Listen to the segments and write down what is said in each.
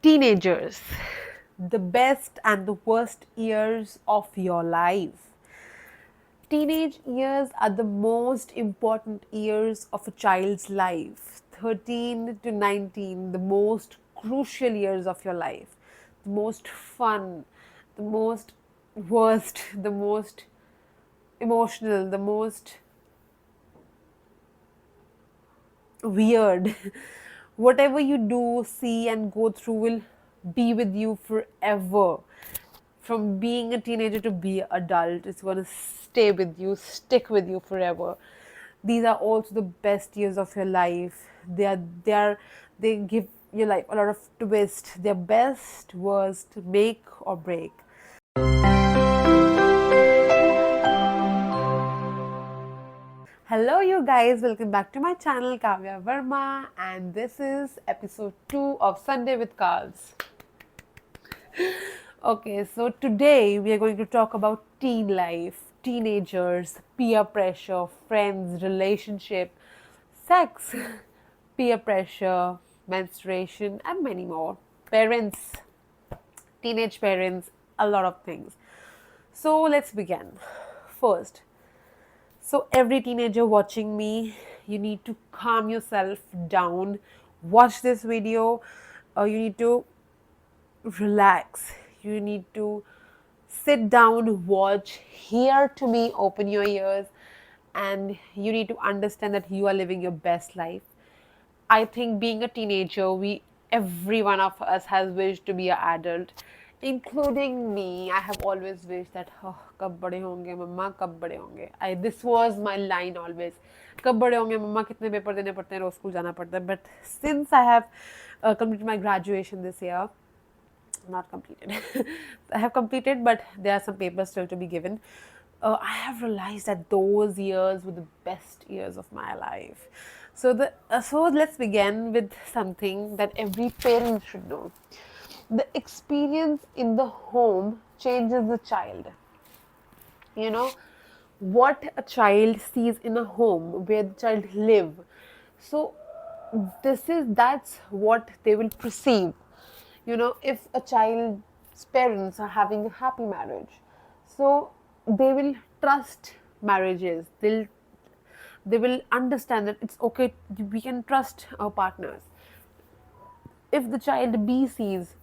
Teenagers, the best and the worst years of your life. Teenage years are the most important years of a child's life. 13 to 19, the most crucial years of your life. The most fun, the most worst, the most emotional, the most weird. Whatever you do, see, and go through will be with you forever. From being a teenager to be an adult, it's going to stay with you, stick with you forever. These are also the best years of your life. They give your life a lot of twist. They're best, worst, make or break. Hello, you guys. Welcome back to my channel, Kavya Verma, and this is episode 2 of Sunday with Cars. Okay, so today we are going to talk about teen life, teenagers, peer pressure, friends, relationship, sex, peer pressure, menstruation, and many more. Parents, teenage parents, a lot of things. So let's begin. First, so, every teenager watching me, you need to calm yourself down. Watch this video. You need to relax. You need to sit down, watch, hear to me, open your ears, and you need to understand that you are living your best life. I think being a teenager, every one of us has wished to be an adult, including me. I have always wished that oh, कब बड़े होंगे मम्मा कब बड़े होंगे. This was my line always. कब बड़े होंगे मम्मा कितने पेपर देने पड़ते हैं रोज स्कूल जाना पड़ता है. But since I have completed my graduation this year, not completed. I have completed, but there are some papers still to be given. I have realized that those years were the best years of my life. So let's begin with something that every parent should know. The experience in the home changes the child. You know what a child sees in a home where the child live. So that's what they will perceive. If a child's parents are having a happy marriage, so they will trust marriages. They will understand that it's okay, we can trust our partners. If the child B sees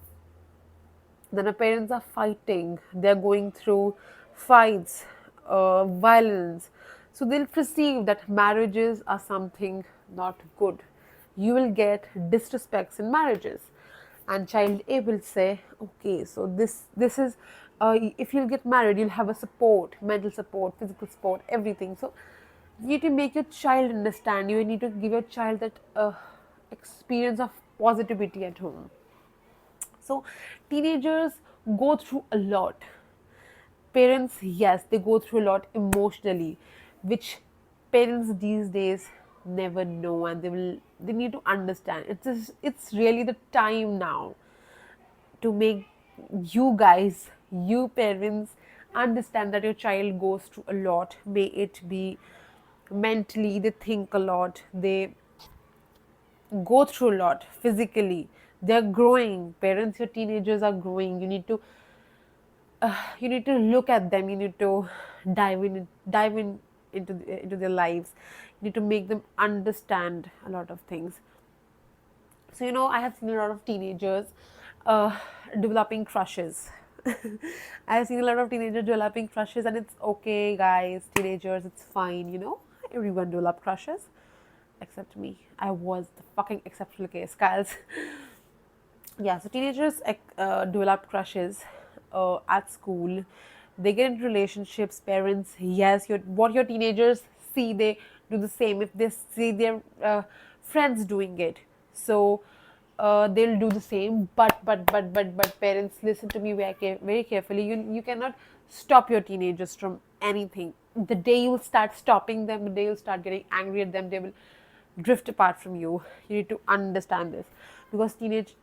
that the parents are fighting, they're going through fights, violence, so they'll perceive that marriages are something not good. You will get disrespects in marriages, and child A will say, okay, so this is if you'll get married, you'll have a support, mental support, physical support, everything. So you need to make your child understand. You need to give your child that experience of positivity at home. So teenagers go through a lot. Parents, yes, they go through a lot emotionally, which parents these days never know, and they need to understand. It's really the time now to make you guys, you parents, understand that your child goes through a lot. May it be mentally, they think a lot, they go through a lot physically, they're growing. Parents, your teenagers are growing. You need to look at them. You need to dive in into their lives. You need to make them understand a lot of things. So I have seen a lot of teenagers uh, developing crushes. I have seen a lot of teenagers developing crushes, and it's okay, guys. Teenagers, it's fine. Everyone develop crushes except me. I was the fucking exceptional case, guys. Yeah, so teenagers develop crushes at school. They get into relationships. Parents, yes, what your teenagers see, they do the same. If they see their friends doing it, so they'll do the same. But parents, listen to me very carefully. You cannot stop your teenagers from anything. The day you start stopping them, the day you start getting angry at them, they will drift apart from you. You need to understand this, because teenage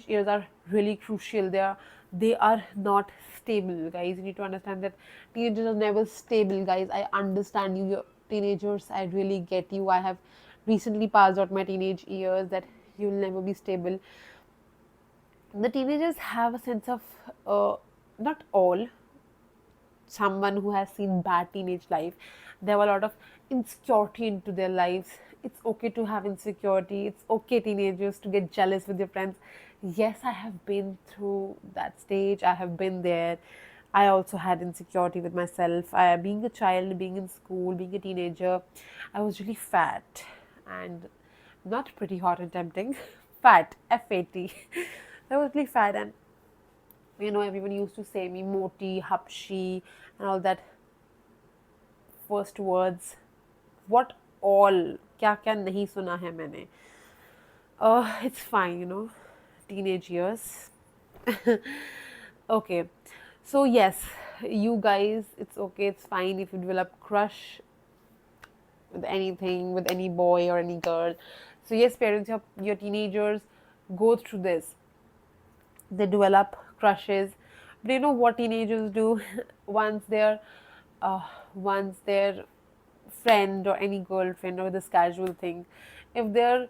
years are really crucial. They are not stable, guys. You need to understand that teenagers are never stable, guys. I understand you, your teenagers. I really get you. I have recently passed out my teenage years, that you'll never be stable. The teenagers have a sense of, not all, someone who has seen bad teenage life, they have a lot of insecurity into their lives. It's okay to have insecurity. It's okay, teenagers, to get jealous with your friends. Yes, I have been through that stage. I have been there. I also had insecurity with myself. Being a child, being in school, being a teenager, I was really fat and not pretty hot and tempting. Fat, F-A-T. I was really fat, and everyone used to say me moti, hapshi, and all that first words. What all? क्या क्या नहीं सुना है मैंने. It's fine, teenage years. Okay, so yes, you guys, it's okay, it's fine if you develop crush with anything, with any boy or any girl. So yes, parents, your teenagers go through this. They develop crushes, but you know what teenagers do? once their uh, once their friend or any girlfriend or this casual thing, if their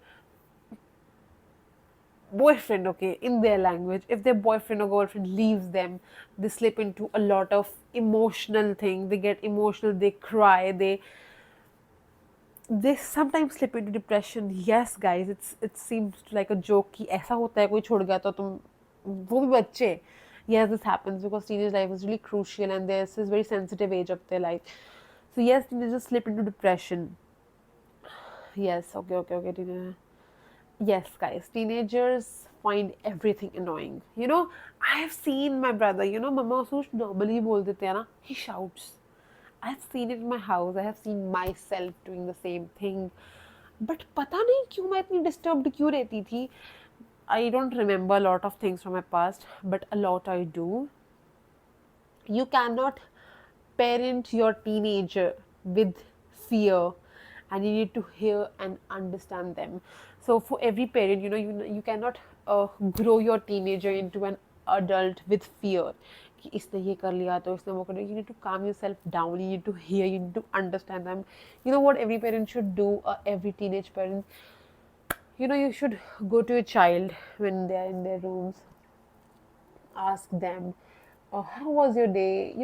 boyfriend, okay, in their language, if their boyfriend or girlfriend leaves them, they slip into a lot of emotional thing. They get emotional, they cry, they sometimes slip into depression. Yes guys, it seems like a joke कि ऐसा होता है कोई छोड़ गया तो तुम वो भी बच्चे. Yes, this happens because teenage life is really crucial and this is very sensitive age of their life. So yes, teenagers slip into depression. Yes, okay, teenager. Yes, guys, teenagers find everything annoying. I have seen my brother, mama उसको normally बोल देते हैं ना, he shouts. I have seen it in my house. I have seen myself doing the same thing. But पता नहीं क्यों मैं इतनी disturbed क्यों रहती थी. I don't remember a lot of things from my past, but a lot I do. You cannot parent your teenager with fear, and you need to hear and understand them. So for every parent, you cannot grow your teenager into an adult with fear कि इसने ये कर लिया तो इसने वो कर लिया. You need to calm yourself down. You need to hear. You need to understand them. You know what every parent should do, every teenage parent, you should go to a child when they are in their rooms, ask them, how was your day,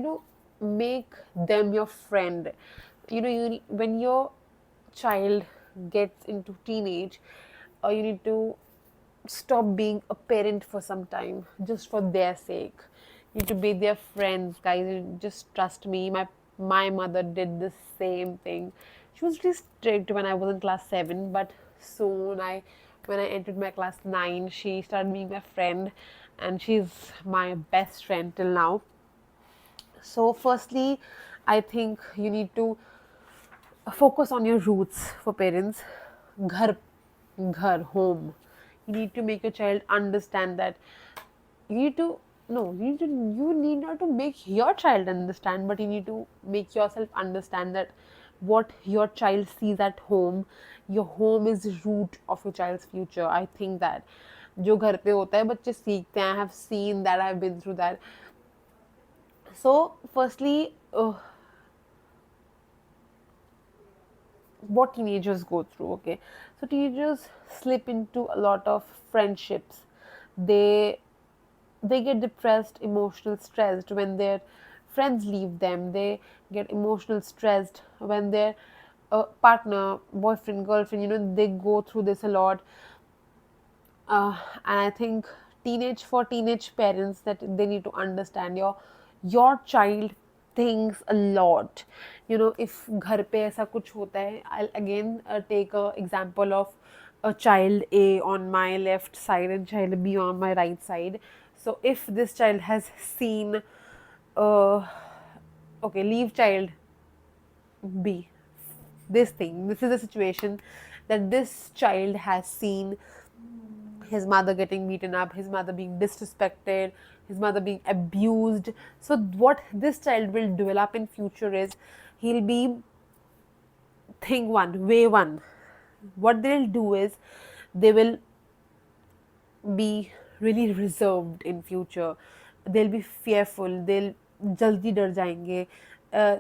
make them your friend. When your child gets into teenage, you need to stop being a parent for some time, just for their sake. You need to be their friends, guys. Just trust me, my mother did the same thing. She was really strict when I was in class 7, but soon when I entered my class 9, she started being my friend, and she's my best friend till now. So firstly, I think you need to focus on your roots for parents. Ghar, ghar, home. You need to make your child understand that. You need to no, you need not to make your child understand, but you need to make yourself understand that what your child sees at home, your home is the root of your child's future. I think that जो घर पे होता है बच्चे सीखते हैं. I have seen that, I have been through that. So firstly, what teenagers go through, okay, so teenagers slip into a lot of friendships. They they get depressed, emotional stressed when their friends leave them. They get emotional stressed when their partner, boyfriend, girlfriend, they go through this a lot. And I think for teenage parents, that they need to understand your child thinks a lot. If घर पे ऐसा कुछ होता है, I'll again take a example of a child A on my left side and child B on my right side. So if this child has seen, uh, okay, leave child B, this is a situation that this child has seen his mother getting beaten up, his mother being disrespected, his mother being abused. So what this child will develop in future is, he'll be thing one, way one. What they'll do is, they will be really reserved in future. They'll be fearful. They'll jaldi dar jayenge.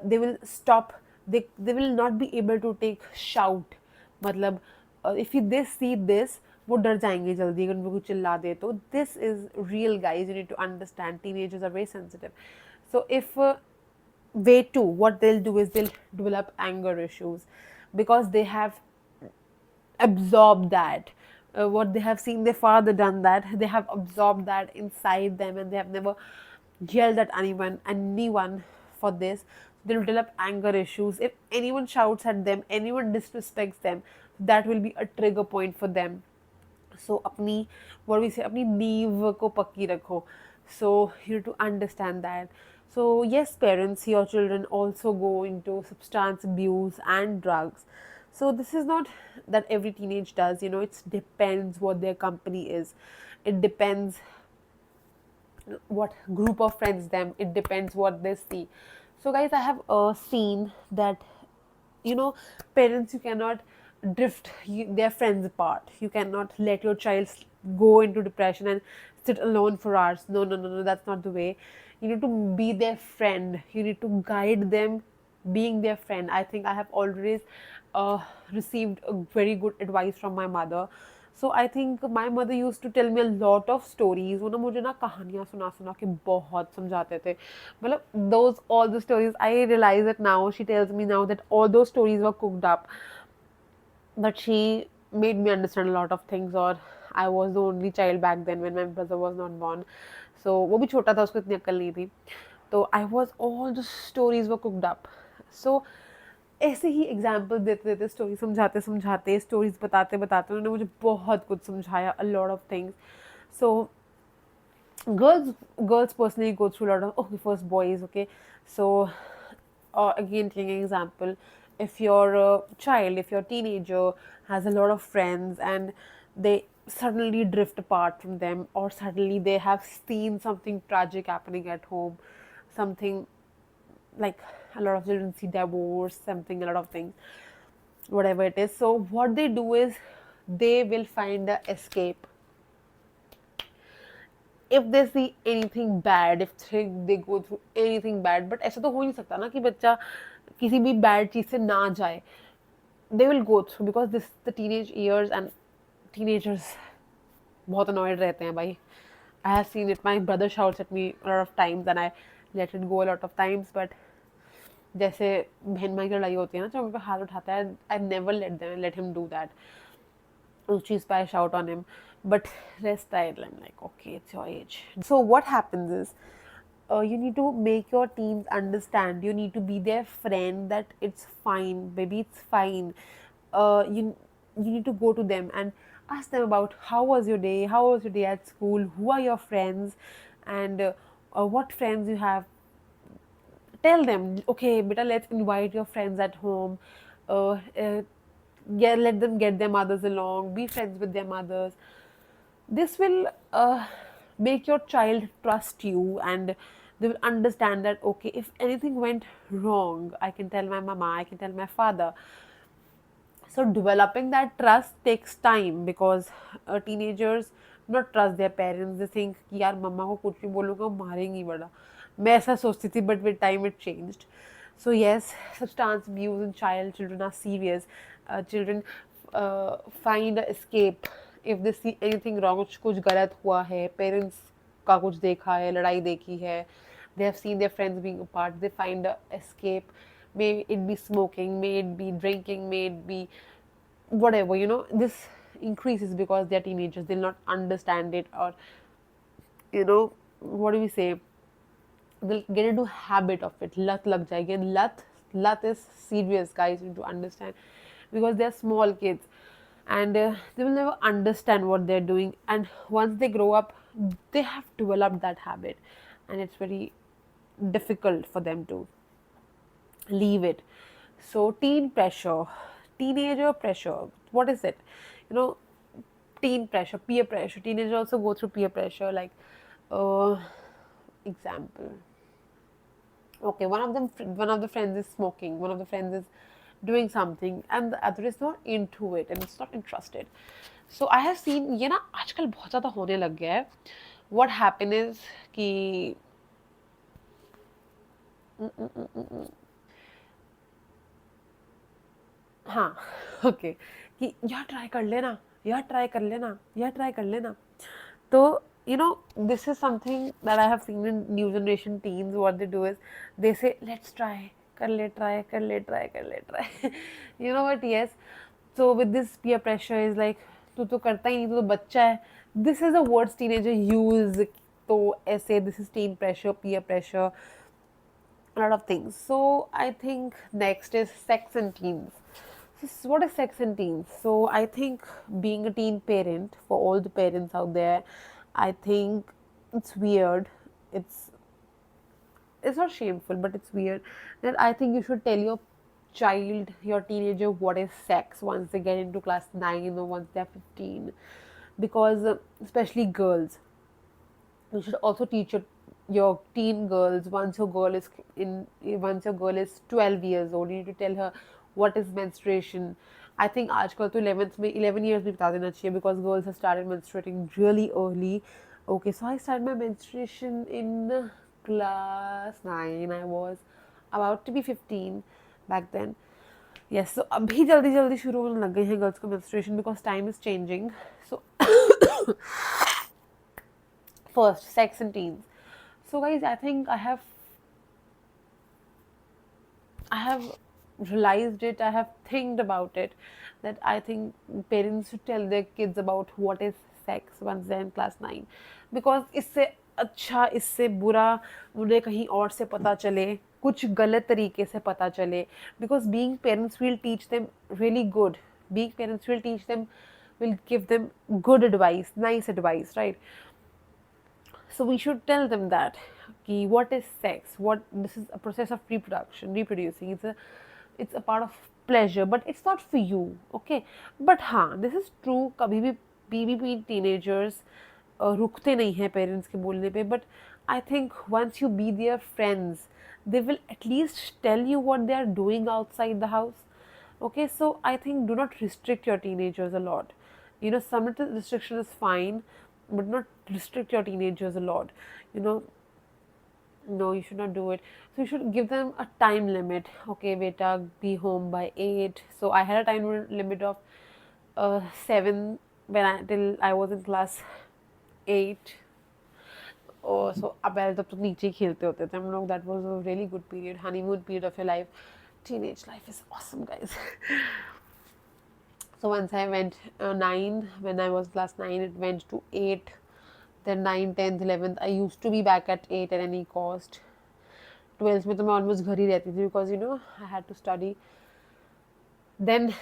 They will stop. They will not be able to take shout. Matlab, if they see this, वो डर जाएंगे जल्दी अगर उनको कुछ चिल्ला दे तो. This is real guys, you need to understand teenagers are very sensitive. So if way two, what they'll do is they'll develop anger issues because they have absorbed that. What they have seen their father done, that they have absorbed that inside them, and they have never yelled at anyone for this. They will develop anger issues. If anyone shouts at them, anyone disrespects them, that will be a trigger point for them. So अपनी, what we say, अपनी नींव को पक्की रखो. So you need to understand that. So yes, parents, your children also go into substance abuse and drugs. So this is not that every teenage does, it depends what their company is. It depends what group of friends them. It depends what they see. So guys, I have seen that, you know parents, you cannot drift their friends apart. You cannot let your child go into depression and sit alone for hours. No, no, no, no, that's not the way. You need to be their friend. You need to guide them, being their friend. I think I have always received a very good advice from my mother. So I think my mother used to tell me a lot of stories. वो ना मुझे ना कहानियाँ सुना सुना के बहुत समझाते थे. मतलब those all the stories, I realize it now. She tells me now that all those stories were cooked up, but she made me understand a lot of things. Or I was the only child back then when my brother was not born. So वो भी छोटा था, उसको इतनी अक्ल नहीं थी. तो I was, all the stories were cooked up. So ऐसे ही एग्जाम्पल देते देते, स्टोरी समझाते समझाते, स्टोरीज बताते बताते उन्होंने मुझे बहुत कुछ समझाया, a lot of things. So girls personally go through a lot of, okay, first boys, okay. So again, taking an example, if your child, if your teenager has a lot of friends and they suddenly drift apart from them, or suddenly they have seen something tragic happening at home, something like a lot of children see divorce, something, a lot of things, whatever it is. So what they do is they will find a escape. If they see anything bad, if they go through anything bad, but ऐसा तो हो नहीं सकता ना कि बच्चा किसी भी bad चीज से ना जाए. They will go through, because this the teenage years, and teenagers बहुत annoyed रहते हैं भाई. I have seen it. My brother shouts at me a lot of times and I let it go a lot of times, but जैसे बहन भाई की लड़ाई होती है ना, जब मेरे पे हाथ उठाता है, I never let him do that. उस चीज़ पे I shout on him, but rest I'm like, okay, it's your age. So what happens is, you need to make your teens understand. You need to be their friend, that it's fine, baby, it's fine. You need to go to them and ask them about how was your day at school, who are your friends, and what friends you have. Tell them, okay, beta, let's invite your friends at home. Yeah, let them get their mothers along, be friends with their mothers. This will make your child trust you, and they will understand that, okay, if anything went wrong, I can tell my mama, I can tell my father. So developing that trust takes time, because teenagers not trust their parents. They think कि यार मम्मा को कुछ भी बोलूँगा मारेंगी बड़ा. मैं ऐसा सोचती थी, but with time it changed. So yes, substance abuse in children are serious. Children find a escape if they see anything wrong. कुछ गलत हुआ है, parents का कुछ देखा है, लड़ाई देखी है, they have seen their friends being apart, they find a escape. May it be smoking, may it be drinking, may it be whatever. This increases because they're teenagers. They'll not understand it, or what do we say, they'll get into habit of it. Lat lag jayegi. And lat is serious, guys. You need to understand, because they're small kids, and they will never understand what they're doing. And once they grow up, they have developed that habit, and it's very difficult for them to leave it. So teen pressure, teenager pressure, what is it? you know Teen pressure, peer pressure. Teenagers also go through peer pressure, like uh example, okay, one of the friends is smoking, one of the friends is doing something, and the other is not into it and it's not interested. So I have seen, ये ना आजकल बहुत ज़्यादा होने लग गया है. What happen is कि हाँ, ओके, कि यार ट्राई कर लेना, यह ट्राई कर लेना, यह ट्राई कर लेना. तो this is something that I have seen in new generation teens. What they do is they say, let's try, कर ले try, कर ले try, कर ले try. You know what? Yes. So with this peer pressure is like, तू तो करता ही नहीं, तू तो बच्चा है. This is the words teenager use. तो ऐसे this is teen pressure, peer pressure, a lot of things. So I think next is sex and teens. So what is sex and teens? So I think being a teen parent, for all the parents out there, I think it's weird. It's it's not shameful, but it's weird that I think you should tell your child, your teenager, what is sex once they get into class 9 or once they're 15, because especially girls, you should also teach your teen girls. Once your girl is 12 years old, you need to tell her what is menstruation. I think आजकल तो 11 years में बता देना चाहिए, because girls have started menstruating really early. Okay, so I started my menstruation in class 9. I was about to be 15 back then. Yes, so अभी जल्दी जल्दी शुरू होने लग गई है girls को menstruation, because time is changing. So first, sex and teens. So guys, I think I have realized it, I have thinked about it, that I think parents should tell their kids about what is sex once they're in class 9, because इससे अच्छा, इससे बुरा उन्हें कहीं और से पता चले, कुछ गलत तरीके से पता चले, because being parents will teach them really good. Being parents will teach them, will give them good advice, nice advice, right? So we should tell them that what is sex, what this is a process of reproducing. It's a part of pleasure, but it's not for you, okay? But हाँ, this is true, कभी भी BBP teenagers रुकते नहीं हैं parents के बोलने पे. But I think once you be their friends, they will at least tell you what they are doing outside the house. Okay, so I think do not restrict your teenagers a lot. Some little restriction is fine, but not restrict your teenagers a lot. You know, no, you should not do it. So you should give them a time limit. Okay, beta, be home by 8. So I had a time limit of 7 till I was in class 8. Oh, so पहले तब तो नीचे ही खेलते होते थे हम लोग. That was a really good period, honeymoon period of your life. Teenage life is awesome, guys. So once I went 9, when I was class 9, it went to 8. Then 9, 10th, 11th, I used to be back at 8 at any cost. 12th में तो मैं almost घर ही रहती थी, because I had to study. Then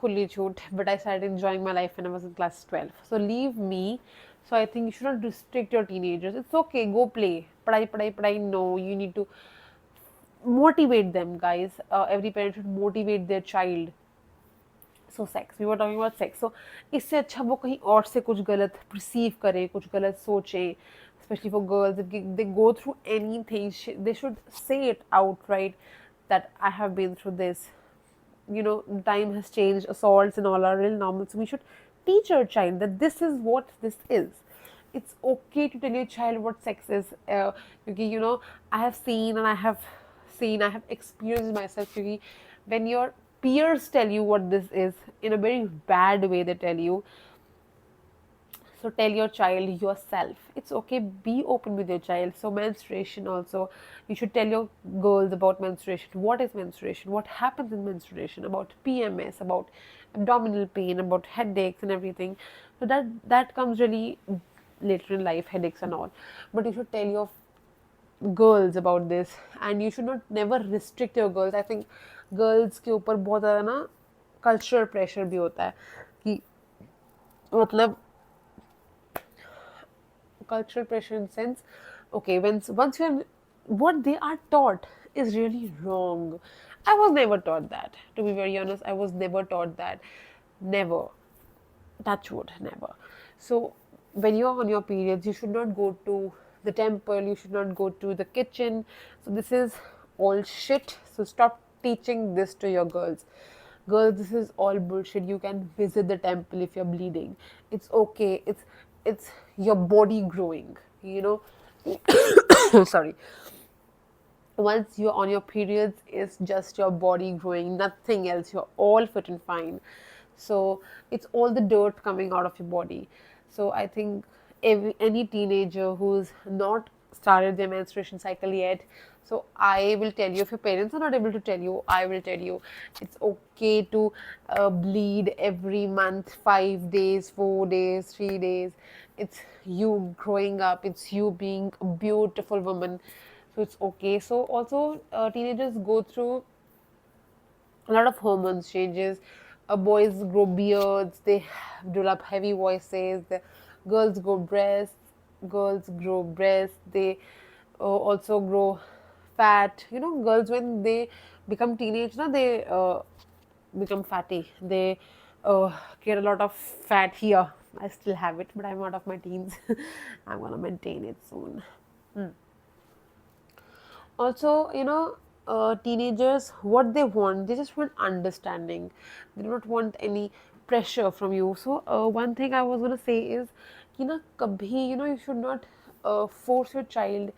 खुली छूट, but I started enjoying my life when I was in class 12. So leave me. So I think you should not restrict your teenagers. It's okay, go play. पढ़ाई पढ़ाई पढ़ाई. No, you need to motivate them, guys. Every parent should motivate their child. So sex, we were talking about sex. So इससे अच्छा वो कहीं और से कुछ गलत perceive करें, कुछ गलत सोचें. Especially for girls, if they go through anything, they should say it outright, that I have been through this. Time has changed, assaults and all are real normal. So we should teach our child that this is what this is. It's okay to tell your child what sex is. Because I have seen and I have experienced myself. Because when your peers tell you what this is, in a very bad way they tell you. So tell your child yourself. It's okay, be open with your child. So menstruation also, you should tell your girls about menstruation. What is menstruation? What happens in menstruation? About PMS, about abdominal pain, about headaches and everything. So that comes really later in life, headaches and all. But you should tell your girls about this, and you should not never restrict your girls. I think girls के ऊपर बहुत ज़्यादा ना cultural pressure भी होता है कि मतलब cultural pressure in sense, okay, once you're what they are taught is really wrong. I was never taught that, to be very honest. I was never taught that. Never. Touch wood, never. So when you're on your periods, you should not go to the temple, you should not go to the kitchen. So this is all shit. So stop teaching this to your girls. Girls, this is all bullshit. You can visit the temple if you're bleeding. It's okay. It's your body growing, sorry. Once you're on your periods, it's just your body growing, nothing else. You're all fit and fine. So it's all the dirt coming out of your body. So I think any teenager who's not started their menstruation cycle yet, so I will tell you, if your parents are not able to tell you, I will tell you, it's okay to bleed every month, 5 days, 4 days, 3 days. It's you growing up, it's you being a beautiful woman, so it's okay. So also teenagers go through a lot of hormones changes. Boys grow beards, they develop heavy voices. Girls grow breasts, they also grow fat. Girls when they become teenage, now they become fatty. They get a lot of fat here. I still have it, but I'm out of my teens. I'm gonna maintain it soon. Also, teenagers, what they want, they just want understanding. They do not want any pressure from you. So one thing I was going to say is, kabhi, you should not force your child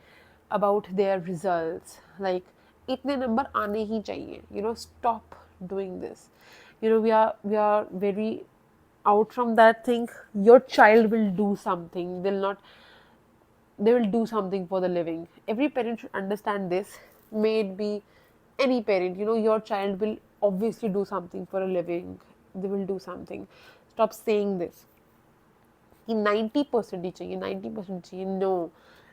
about their results, like itne number aane hi chahiye. Stop doing this. We are very out from that thing. Your child will do something, they will do something for the living. Every parent should understand this. May it be any parent, your child will obviously do something for a living. They will do something. Stop saying this. कि 90% ही चाहिए, 90% चाहिए. No,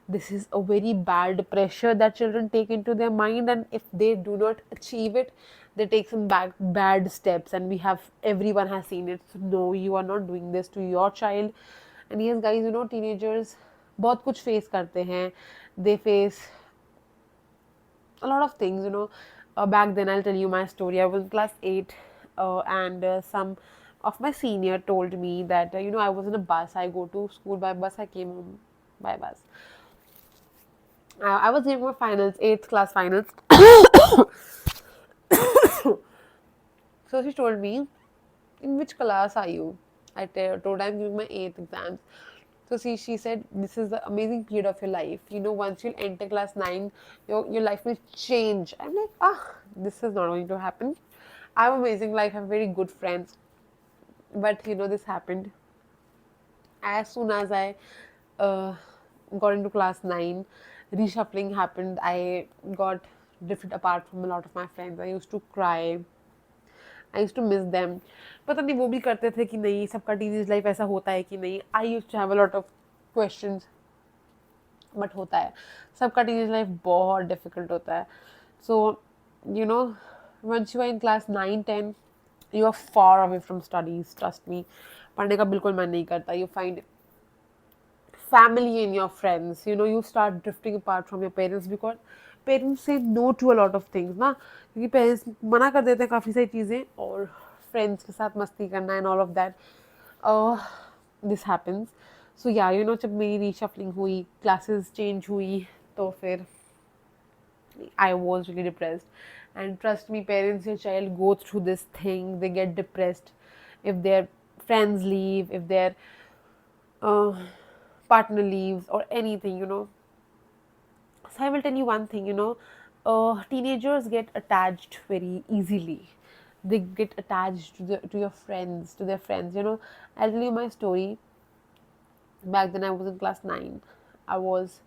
this is a very bad pressure that children take into their mind, and if they do not achieve it, they take some bad steps, and everyone has seen it. So no, you are not doing this to your child. And yes guys, teenagers बहुत कुछ face करते हैं. They face a lot of things. Back then, I'll tell you my story. I was in class 8, and some of my senior told me that I was in a bus. I go to school by bus, I came home by bus. I was doing my finals, 8th class finals. So she told me, in which class are you? I told her I'm giving my 8th exams. So she said, this is the amazing period of your life. Once you'll enter class 9, your life will change. I'm like, this is not going to happen. I have an amazing life, I have very good friends. But this happened. As soon as I uh, got into class 9, reshuffling happened. I got drifted apart from a lot of my friends. I used to cry. I use to miss them. पता नहीं वो भी करते थे कि नहीं, सबका teenage life ऐसा होता है कि नहीं. I use to have a lot of questions, but होता है, सबका टीनेज लाइफ बहुत डिफिकल्ट होता है. So once you are in class 9-10, you are far away from studies. Trust me, पढ़ने का बिल्कुल मन नहीं करता. You find family and your friends, you start drifting apart from your parents because parents say no to a lot of things ना, क्योंकि parents मना कर देते हैं काफ़ी सारी चीज़ें, और friends के साथ मस्ती करना and all of that. This happens. So yeah, जब मेरी reshuffling हुई, classes change हुई, तो फिर I was really depressed. And trust me, parents, your child go through this thing, they get depressed if their friends leave, if their uh, partner leaves or anything. So I will tell you one thing. Teenagers get attached very easily. They get attached to your friends, to their friends. I'll tell you my story. Back then I was in class 9. I was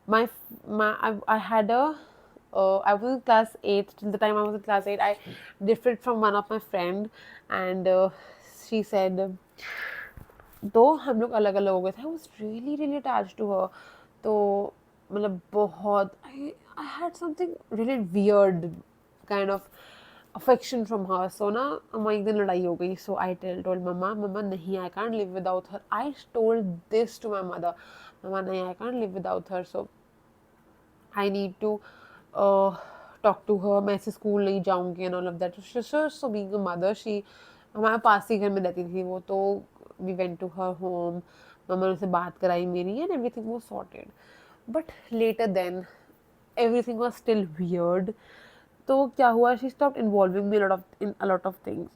I had a I was in class 8. Till the time I was in class 8, I differed from one of my friend, and she said, तो हम लोग अलग अलग हो गए थे. I was really really attach to her. तो मतलब बहुत I had something really weird kind of affection from her. So ना हमारी एक दिन लड़ाई हो गई. सो आई टोल्ड मम्मा नहीं, I can't live without her. I told this to my mother, मम्मा नहीं, I can't live without her. So I need to talk to her. मैं ऐसे स्कूल नहीं जाऊँगी and all of that. So being a mother, she हमारे पास ही घर में रहती थी वो. तो we went to her home. मम्मा ने उनसे बात कराई मेरी, and everything was sorted. But later then, everything was still weird. तो क्या हुआ? She stopped involving me in a lot of things.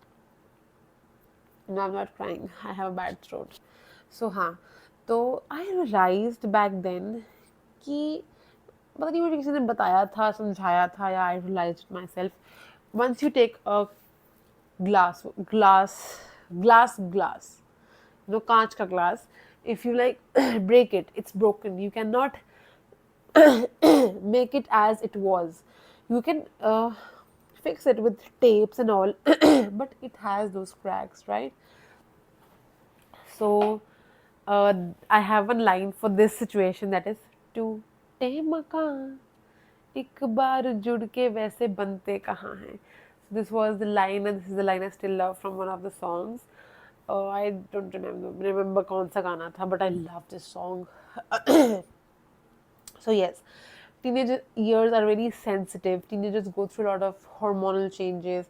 No, I'm not crying. I have a bad throat. So हाँ, तो I realized back then कि पता नहीं मुझे किसी ने बताया था, समझाया था, या I realized myself. Once you take a glass glass, कांच का glass, if you like break it, it's broken. You cannot make it as it was. You can fix it with tapes and all, but it has those cracks, right? So I have one line for this situation, that is, टूटे मकान एक बार जुड़ के वैसे बनते कहाँ हैं. So this was the line, and this is the line I still love from one of the songs. I don't remember कौन सा गाना था, but I love this song. So yes, teenage years are very sensitive. Teenagers go through a lot of hormonal changes,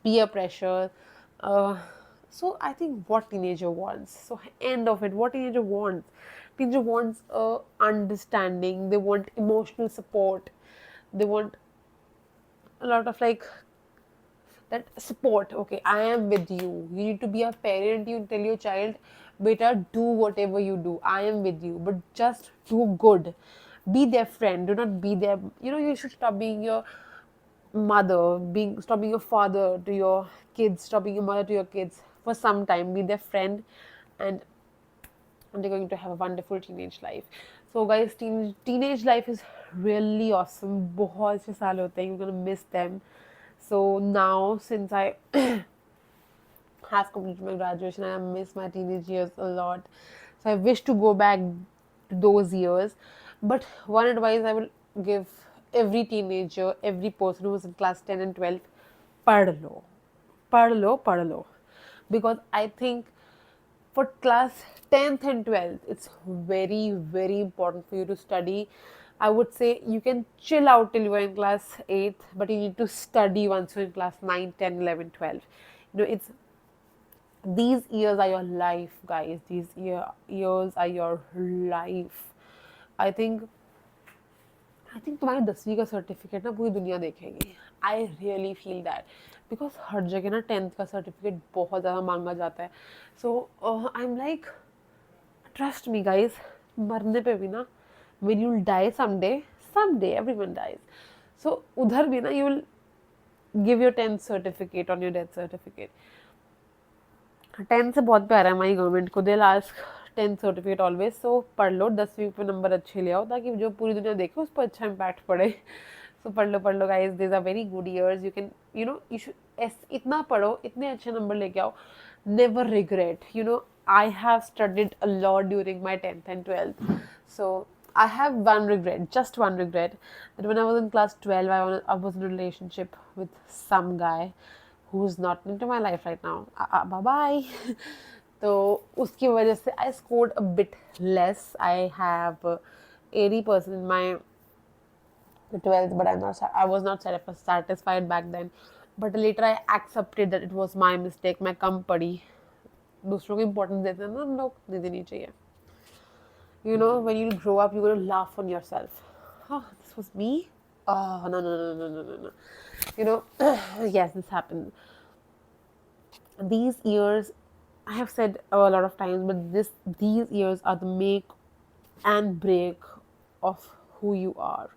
peer pressure. Uh, so I think what teenager wants. So end of it, what teenager wants. Teenager wants understanding. They want emotional support. They want a lot of like that support. Okay, I am with you. You need to be a parent. You tell your child, beta, do whatever you do, I am with you, but just do good. Be their friend, do not be their, you should stop being your mother, stop being your father to your kids, stop being your mother to your kids for some time. Be their friend, and they're going to have a wonderful teenage life. So guys, teenage life is really awesome. बहुत से साल होते हैं. You're gonna miss them. So now, since I have completed my graduation, I miss my teenage years a lot. So I wish to go back to those years. But one advice I will give every teenager, every person who was in class 10 and 12, पढ़ लो, पढ़ लो, पढ़ लो. Because I think for class 10th and 12th, it's very, very important for you to study. I would say you can chill out till you are in class 8th, but you need to study once you're in class 9, 10, 11, 12. It's these years are your life, guys. These years are your life. I think तुम्हारी 10वीं का certificate ना पूरी दुनिया देखेगी. I really feel that, because हर जगह ना 10th का सर्टिफिकेट बहुत ज़्यादा मांगा जाता है. So I am like, trust me guys, मरने पे भी ना, when you'll die someday everyone dies, so उधर भी ना you will give your 10th certificate on your death certificate. 10th से बहुत प्यारा है हमारी गवर्नमेंट को. दे लास्ट 10th सर्टिफिकेट ऑलवेज. सो पढ़ लो, 10वीं पे नंबर अच्छे ले आओ, ताकि जो पूरी दुनिया देखे उस पर अच्छा इम्पैक्ट पड़े. सो पढ़ लो guys. This are very good years. You can you should इतना पढ़ो, इतने अच्छे नंबर लेके आओ. Never regret. I have studied a lot during my 10th and 12th. So I have one regret, just one regret, that when I was in class 12, I was in a relationship with some guy who's not into my life right now. Bye bye. तो उसकी वजह से I scored a bit less. I have 80% in my 12th, but I was not satisfied back then. But later I accepted that it was my mistake. मैं कम पढ़ी. दूसरों को importance देते हैं ना हम लोग, नहीं देनी चाहिए. When you grow up, you're going to laugh on yourself. Oh, this was me? Oh, no. Yes, this happened. These years, I have said a lot of times, but these years are the make and break of who you are.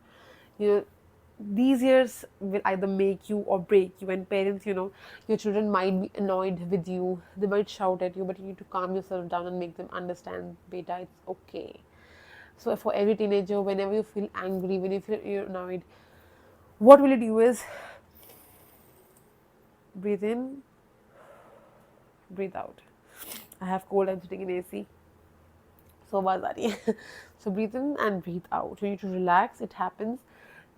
These years will either make you or break you. And parents, your children might be annoyed with you. They might shout at you, but you need to calm yourself down and make them understand, beta, it's okay. So for every teenager, whenever you feel angry, when you feel you're annoyed, what will you do is breathe in, breathe out. I have cold, I'm sitting in AC. So आवाज आ रही है. So breathe in and breathe out. You need to relax. It happens.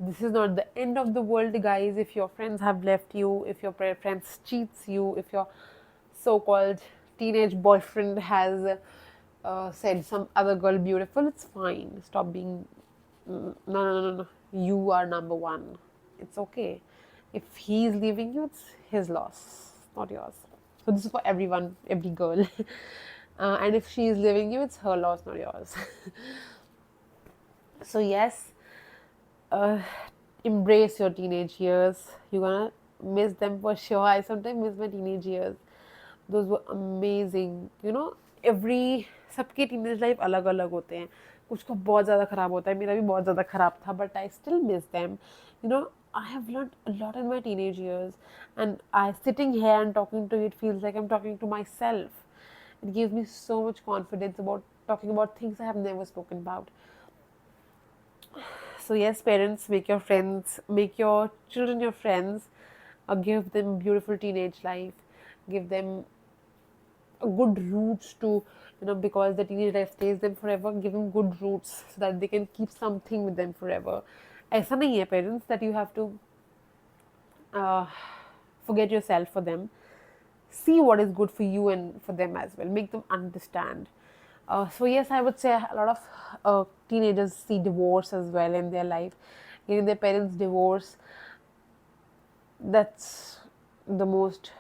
This is not the end of the world, guys. If your friends have left you, if your friends cheats you, if your so-called teenage boyfriend has said some other girl beautiful, it's fine. Stop being no. You are number one. It's okay. If he's leaving you, it's his loss, not yours. So this is for everyone, every girl. And if she is leaving you, it's her loss, not yours. So yes, embrace your teenage years. You're gonna miss them for sure. I sometimes miss my teenage years. Those were amazing. सबके teenage life अलग अलग होते हैं. कुछ का बहुत ज़्यादा ख़राब होता है, मेरा भी बहुत ज़्यादा ख़राब था, but I still miss them. I have learned a lot in my teenage years, and I sitting here and talking to you, it feels like I'm talking to myself. It gives me so much confidence about talking about things I have never spoken about. So yes, parents, make your friends, make your children your friends, give them beautiful teenage life, give them a good roots to, because the teenage life stays them forever. Give them good roots so that they can keep something with them forever. ऐसा नहीं है parents that you have to uh, forget yourself for them. See what is good for you and for them as well. Make them understand. So yes, I would say a lot of teenagers see divorce as well in their life. Getting their parents divorce, that's the most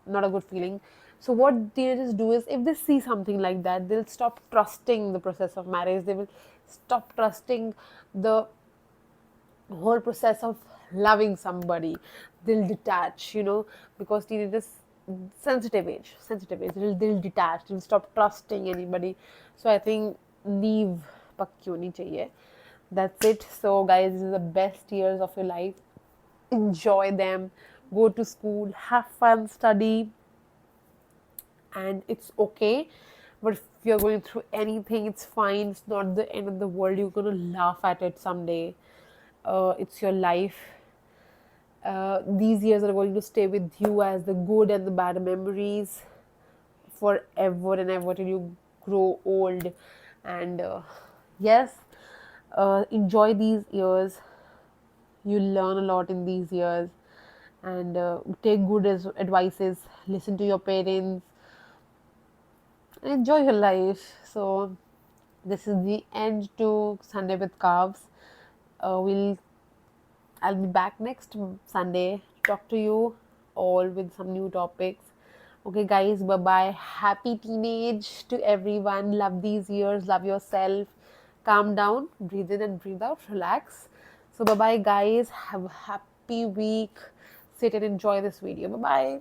not a good feeling. So what teenagers do is, if they see something like that, they'll stop trusting the process of marriage. They will stop trusting the whole process of loving somebody. They'll detach, because teenagers, sensitive age, they'll detach, they'll stop trusting anybody. So I think leave पक्की होनी चाहिए. That's it. So guys, this is the best years of your life. Enjoy them. Go to school, have fun, study, and it's okay. But if you're going through anything, it's fine. It's not the end of the world. You're gonna laugh at it someday. It's your life. These years are going to stay with you as the good and the bad memories forever and ever till you grow old. And yes, enjoy these years. You learn a lot in these years, and take good advices. Listen to your parents and enjoy your life. So this is the end to Sunday with Carbs. We'll I'll be back next Sunday to talk to you all with some new topics. Okay, guys, bye bye. Happy teenage to everyone. Love these years, love yourself. Calm down, breathe in and breathe out, relax. So, bye bye, guys. Have a happy week. Sit and enjoy this video. Bye bye.